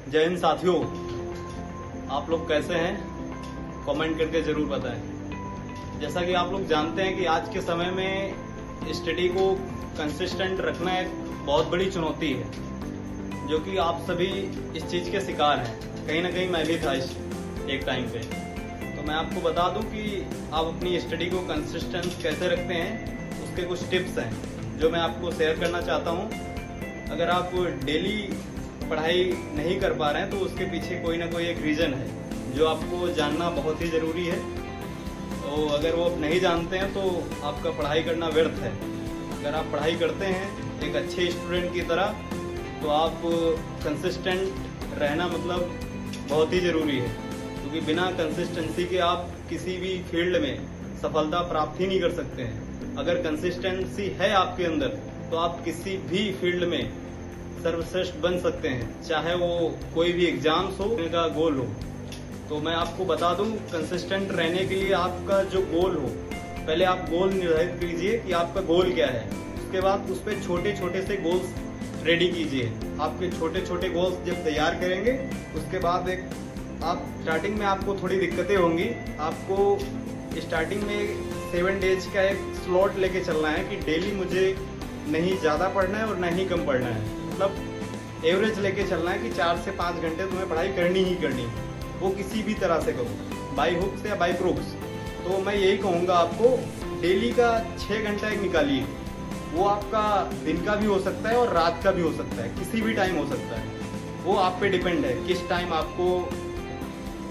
जय हिंद साथियों, आप लोग कैसे हैं? कमेंट करके जरूर बताएं। जैसा कि आप लोग जानते हैं कि आज के समय में स्टडी को कंसिस्टेंट रखना एक बहुत बड़ी चुनौती है, जो कि आप सभी इस चीज के शिकार हैं। कहीं ना कहीं मैं भी था इस एक टाइम पे। तो मैं आपको बता दूं कि आप अपनी स्टडी को कंसिस्टेंट कैसे रखते हैं, उसके कुछ टिप्स हैं जो मैं आपको शेयर करना चाहता हूं। अगर आप डेली पढ़ाई नहीं कर पा रहे हैं तो उसके पीछे कोई ना कोई एक रीजन है जो आपको जानना बहुत ही जरूरी है। तो अगर वो नहीं जानते हैं तो आपका पढ़ाई करना व्यर्थ है। अगर आप पढ़ाई करते हैं एक अच्छे स्टूडेंट की तरह तो आप कंसिस्टेंट रहना मतलब बहुत ही जरूरी है, क्योंकि बिना कंसिस्टेंसी के आप किसी भी फील्ड में सफलता प्राप्त ही नहीं कर सकते हैं। अगर कंसिस्टेंसी है आपके अंदर तो आप किसी भी फील्ड में सर्वश्रेष्ठ बन सकते हैं, चाहे वो कोई भी एग्जाम्स हो का गोल हो। तो मैं आपको बता दूं, कंसिस्टेंट रहने के लिए आपका जो गोल हो, पहले आप गोल निर्धारित कीजिए कि आपका गोल क्या है। उसके बाद उस पर छोटे छोटे से गोल्स रेडी कीजिए। आपके छोटे छोटे गोल्स जब तैयार करेंगे उसके बाद आप स्टार्टिंग में आपको थोड़ी दिक्कतें होंगी। आपको स्टार्टिंग में 7 डेज का एक स्लॉट लेके चलना है कि डेली मुझे नहीं ज़्यादा पढ़ना है और ना ही कम पढ़ना है। मतलब एवरेज लेके चलना है कि 4 से 5 घंटे तुम्हें पढ़ाई करनी ही करनी है, वो किसी भी तरह से करो, बाई हुक्स या बाई क्रूक्स। तो मैं यही कहूँगा आपको, डेली का 6 घंटा एक निकालिए। वो आपका दिन का भी हो सकता है और रात का भी हो सकता है, किसी भी टाइम हो सकता है। वो आप पे डिपेंड है किस टाइम आपको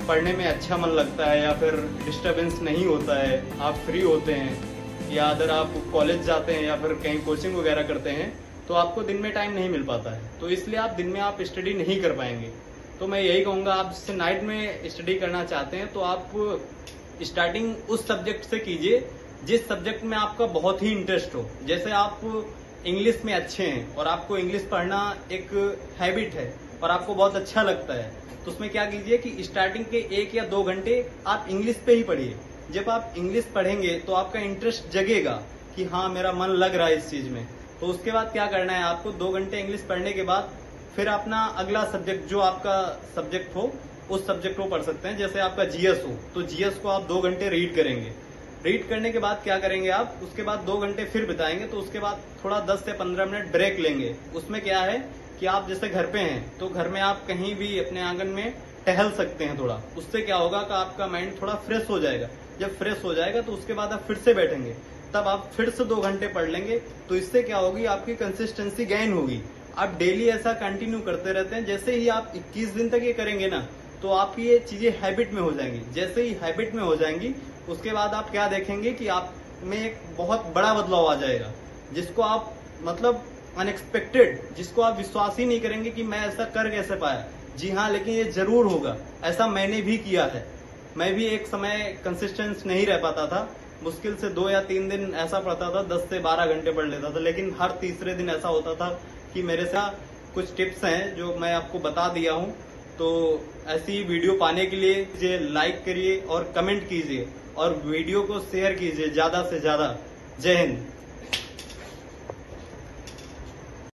पढ़ने में अच्छा मन लगता है या फिर डिस्टर्बेंस नहीं होता है, आप फ्री होते हैं, या अगर आप कॉलेज जाते हैं या फिर कहीं कोचिंग वगैरह करते हैं तो आपको दिन में टाइम नहीं मिल पाता है। तो इसलिए आप दिन में आप स्टडी नहीं कर पाएंगे। तो मैं यही कहूँगा, आप जिससे नाइट में स्टडी करना चाहते हैं तो आप स्टार्टिंग उस सब्जेक्ट से कीजिए जिस सब्जेक्ट में आपका बहुत ही इंटरेस्ट हो। जैसे आप इंग्लिश में अच्छे हैं और आपको इंग्लिश पढ़ना एक हैबिट है और आपको बहुत अच्छा लगता है, तो उसमें क्या कीजिए कि स्टार्टिंग के 1 या 2 घंटे आप इंग्लिश पे ही पढ़िए। जब आप इंग्लिश पढ़ेंगे तो आपका इंटरेस्ट जगेगा कि हाँ, मेरा मन लग रहा है इस चीज में। तो उसके बाद क्या करना है आपको, 2 घंटे इंग्लिश पढ़ने के बाद फिर अपना अगला सब्जेक्ट जो आपका सब्जेक्ट हो उस सब्जेक्ट को पढ़ सकते हैं। जैसे आपका जीएस हो तो जीएस को आप 2 घंटे रीड करेंगे। रीड करने के बाद क्या करेंगे आप, उसके बाद 2 घंटे फिर बिताएंगे। तो उसके बाद थोड़ा 10 से 15 मिनट ब्रेक लेंगे। उसमें क्या है कि आप जैसे घर पे हैं तो घर में आप कहीं भी अपने आंगन में टहल सकते हैं थोड़ा। उससे क्या होगा कि आपका माइंड थोड़ा फ्रेश हो जाएगा। जब फ्रेश हो जाएगा तो उसके बाद आप फिर से बैठेंगे, तब आप फिर से 2 घंटे पढ़ लेंगे। तो इससे क्या होगी, आपकी कंसिस्टेंसी गेन होगी। आप डेली ऐसा कंटिन्यू करते रहते हैं। जैसे ही आप 21 दिन तक ये करेंगे ना तो आपकी ये चीजें हैबिट में हो जाएंगी। जैसे ही हैबिट में हो जाएंगी उसके बाद आप क्या देखेंगे कि आप में एक बहुत बड़ा बदलाव आ जाएगा, जिसको आप मतलब अनएक्सपेक्टेड, जिसको आप विश्वास ही नहीं करेंगे कि मैं ऐसा कर कैसे पाया। जी हाँ, लेकिन ये जरूर होगा। ऐसा मैंने भी किया है। मैं भी एक समय कंसिस्टेंस नहीं रह पाता था। मुश्किल से 2 या 3 दिन ऐसा पढ़ता था, 10 से 12 घंटे पढ़ लेता था। लेकिन हर तीसरे दिन ऐसा होता था कि मेरे साथ कुछ टिप्स हैं जो मैं आपको बता दिया हूं। तो ऐसी वीडियो पाने के लिए मुझे लाइक करिए और कमेंट कीजिए और वीडियो को शेयर कीजिए ज्यादा से ज्यादा। जय हिंद।